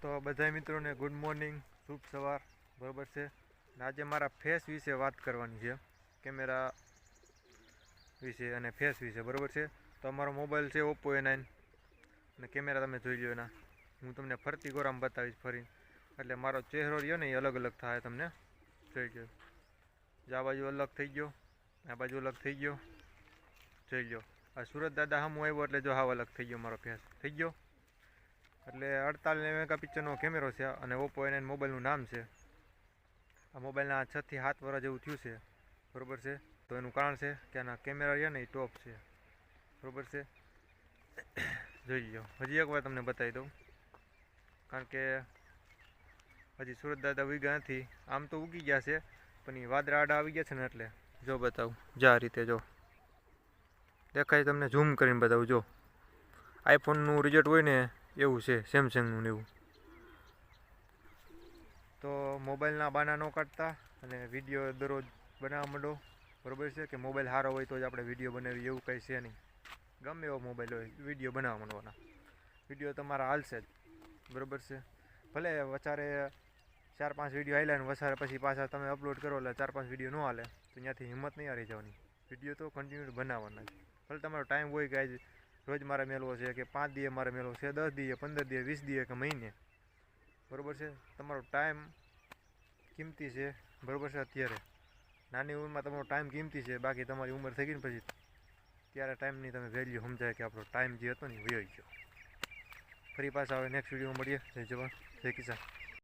તો બધા મિત્રોને ગુડ મોર્નિંગ, શુભ સવાર, બરાબર છે. આજે મારા ફેસ વિશે વાત કરવાની છે, કેમેરા વિશે અને ફેસ વિશે, બરાબર છે. તો અમારો મોબાઈલ છે ઓપ્પો A9 અને કેમેરા તમે જોઈ લો એના. હું તમને ફરતી ગોરામાં બતાવીશ ફરી, એટલે મારો ચહેરો રહ્યો ને એ અલગ અલગ થાય તમને જોઈ લો. આ બાજુ અલગ થઈ ગયો, આ બાજુ અલગ થઈ ગયો, જોઈ લો. આ સુરત દાદા સામું આવ્યો એટલે જો હાવ અલગ થઈ ગયો મારો ફેસ, થઈ ગયો. એટલે 48 મેગાપિક્સલનો કેમેરો છે અને ઓપ્પો A9 મોબાઈલનું નામ છે. આ મોબાઈલના 6 થી 7 વર્ષ જેવું થયું છે, બરાબર છે. તો એનું કારણ છે કે આના કેમેરા છે ને એ ટોપ છે, બરાબર છે. જોઈ લો, હજી એકવાર તમને બતાવી દઉં, કારણ કે હજી સુરત દાદા ઉગ્યા નથી. આમ તો ઉગી ગયા છે પણ એ વાદળા આડા આવી ગયા છે ને એટલે જો બતાવું, આ રીતે જો દેખાય, તમને ઝૂમ કરીને બતાવું. જો આઈફોનનું રિઝલ્ટ હોય ને એવું છે, સેમસંગનું ને એવું. તો મોબાઈલના બાના ન કાઢતા અને વિડીયો દરરોજ બનાવવા માંડો, બરાબર છે. કે મોબાઈલ સારો હોય તો જ આપણે વિડીયો બનાવીએ એવું કંઈ છે નહીં. ગમે એવો મોબાઈલ હોય, વિડીયો બનાવવા માંડવાના, વિડીયો તમારા હાલશે જ, બરાબર છે. ભલે વચારે 4-5 વિડીયો હાલ્યા ને વસારે પછી પાછા તમે અપલોડ કરો એટલે 4-5 વિડીયો ન હાલે તો ત્યાંથી હિંમત નહીં હારી જવાની. વિડીયો તો કન્ટિન્યુ બનાવવાના જ. ભલે તમારો ટાઈમ હોય કે આજ રોજ મારે મેળવો છે, કે 5 દીએ મારે મેળવો છે, 10 દીએ, 15 દીએ, 20 દીએ કે મહિને, બરાબર છે. તમારો ટાઈમ કિંમતી છે, બરાબર છે. અત્યારે નાની ઉંમરમાં તમારો ટાઈમ કિંમતી છે, બાકી તમારી ઉંમર થઈ ગઈ ને પછી ત્યારે ટાઈમની તમે વેલ્યુ સમજાય કે આપણો ટાઈમ જે હતો ને વયો ગયો. ફરી પાછા હવે નેક્સ્ટ વિડીયોમાં મળીએ. જય જવાન, જય કિસાન.